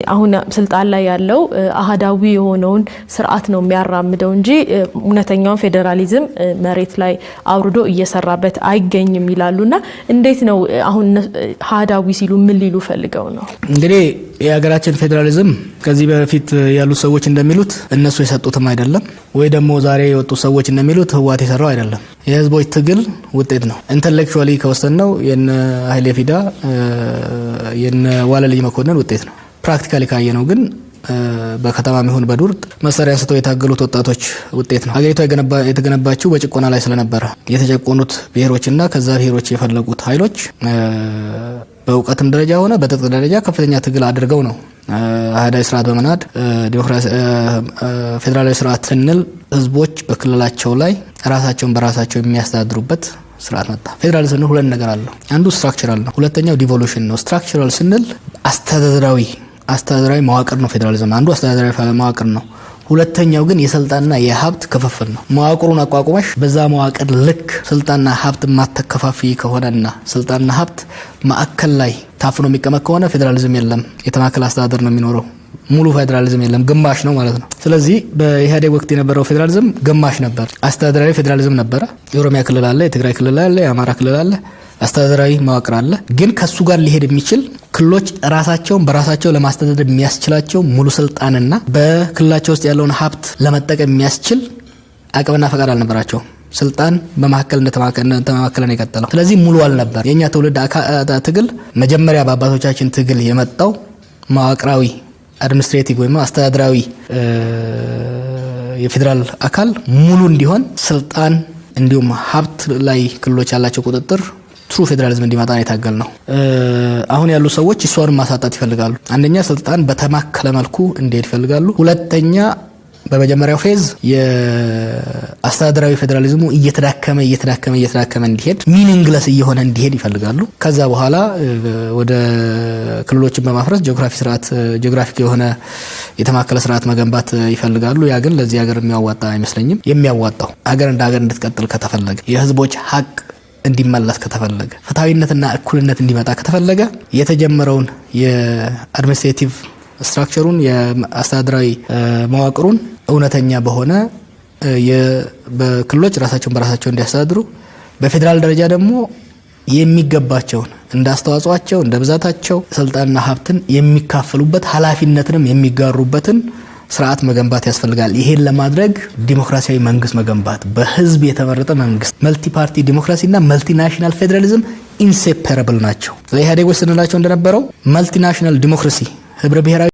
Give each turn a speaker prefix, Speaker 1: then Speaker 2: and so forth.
Speaker 1: አሁን ስልጣን ላይ ያለው አሃዳዊ የሆነውን ስርዓት ነው የሚያራምደው እንጂ እውነተኛውን ፌደራሊዝም መሬት ላይ አውርዶ እየሰራበት አይገኝም ይላሉና እንዴት ነው አሁን አሃዳዊ ሲሉ ምን ሊሉ ፈልገው ነው?
Speaker 2: እንግዲህ የሀገራችን ፌደራሊዝም ከዚህ በፊት ያሉ ሰዎች እንደሚሉት እነሱ የሰጡትም አይደለም ወይ ደግሞ ዛሬ የወጡ ሰዎች እንደሚሉት ህዋት የሰራው አይደለም። የህዝቦች ትግል ውጤት ነው። ኢንተሌክቹዋሊ ከወሰነው የነ ኃይሌ ፊዳ የነ ዋለልይ መኮንን ውጤት ነው። ፕራክቲካሊ ካየነው ግን በከተማም ይሁን በዱር መሳሪያ አንስተው የታገሉት ወጣቶች ውጤት ነው። ሀገሪቷ የተገነባችው በጭቆና ላይ ስለነበረ የተጨቆኑት ብሔሮችና ከዛ ብሔሮች የፈለጉት ኃይሎች በእውቀትም ደረጃ ሆነ በትጥቅ ደረጃ ከፍተኛ ትግል አድርገው ነው አሃዳዊ ስርዓት በመናድ ፌደራላዊ ስርዓት ስንል ህዝቦች በክልላቸው ላይ ራሳቸውን በራሳቸው የሚያስተዳድሩበት ስርዓት መጣ። ፌደራል ስንል ሁለት ነገር አለው። አንዱ ስትራክቸራል ነው፣ ሁለተኛው ዲቮሉሽን ነው። ስትራክቸራል ስንል አስተዳደራዊ መዋቅር ነው። ፌደራሊዝም አንዱ አስተዳደራዊ መዋቅር ነው። ሁለተኛው ግን የስልጣንና የሀብት ክፍፍል ነው። መዋቅሩን አቋቁመሽ በዛ መዋቅር ልክ ስልጣንና ሀብት ማተከፋፊ ከሆነና ስልጣንና ሀብት ማዕከል ላይ ታፍኖ የሚቀመጥ ከሆነ ፌደራሊዝም የለም፣ የተማከለ አስተዳደር ነው የሚኖረው። ሙሉ ፌደራሊዝም የለም፣ ግማሽ ነው ማለት ነው። ስለዚህ በኢህአዴግ ወቅት የነበረው ፌደራሊዝም ግማሽ ነበር። አስተዳደራዊ ፌደራሊዝም ነበረ። የኦሮሚያ ክልል አለ፣ የትግራይ ክልል አለ፣ የአማራ ክልል አለ፣ አስተዳደራዊ መዋቅር አለ። ግን ከሱ ጋር ሊሄድ የሚችል ክልሎች ራሳቸውን በራሳቸው ለማስተዳደር የሚያስችላቸው ሙሉ ስልጣንና በክልላቸው ውስጥ ያለውን ሀብት ለመጠቀም የሚያስችል አቅምና ፈቃድ አልነበራቸውም። ስልጣን በመካከል እንደተማከለ ነው የቀጠለው። ስለዚህ ሙሉ አልነበር። የኛ ትውልድ ትግል መጀመሪያ በአባቶቻችን ትግል የመጣው መዋቅራዊ አድሚኒስትሬቲቭ ወይም አስተዳደራዊ የፌደራል አካል ሙሉ እንዲሆን ስልጣን እንዲሁም ሀብት ላይ ክልሎች ያላቸው ቁጥጥር ትሩ ፌደራሊዝም እንዲመጣ ነው የታገል ነው። አሁን ያሉ ሰዎች እሷን ማሳጣት ይፈልጋሉ። አንደኛ ስልጣን በተማከለ መልኩ እንዲሄድ ይፈልጋሉ። ሁለተኛ በመጀመሪያው ፌዝ የአስተዳደራዊ ፌደራሊዝሙ እየተዳከመ እንዲሄድ ሚኒንግለስ እየሆነ እንዲሄድ ይፈልጋሉ። ከዛ በኋላ ወደ ክልሎችን በማፍረስ ጂኦግራፊክ የሆነ የተማከለ ስርዓት መገንባት ይፈልጋሉ። ያ ግን ለዚህ ሀገር የሚያዋጣ አይመስለኝም። የሚያዋጣው ሀገር እንደ ሀገር እንድትቀጥል ከተፈለገ፣ የህዝቦች ሀቅ እንዲመለስ ከተፈለገ፣ ፍትሃዊነትና እኩልነት እንዲመጣ ከተፈለገ የተጀመረውን የአድሚኒስትሬቲቭ ስትራክቸሩን የአስተዳደራዊ መዋቅሩን እውነተኛ በሆነ በክልሎች ራሳቸውን በራሳቸው እንዲያስተዳድሩ፣ በፌደራል ደረጃ ደግሞ የሚገባቸውን እንደ አስተዋጽኦአቸው እንደ ብዛታቸው ስልጣንና ሀብትን የሚካፈሉበት ኃላፊነትንም የሚጋሩበትን ስርዓት መገንባት ያስፈልጋል። ይሄን ለማድረግ ዲሞክራሲያዊ መንግስት መገንባት፣ በህዝብ የተመረጠ መንግስት፣ መልቲ ፓርቲ ዲሞክራሲና መልቲናሽናል ፌደራሊዝም ኢንሴፓራብል ናቸው። ለኢህአዴጎች ስንላቸው እንደነበረው መልቲናሽናል ዲሞክራሲ ህብረ ብሔራዊ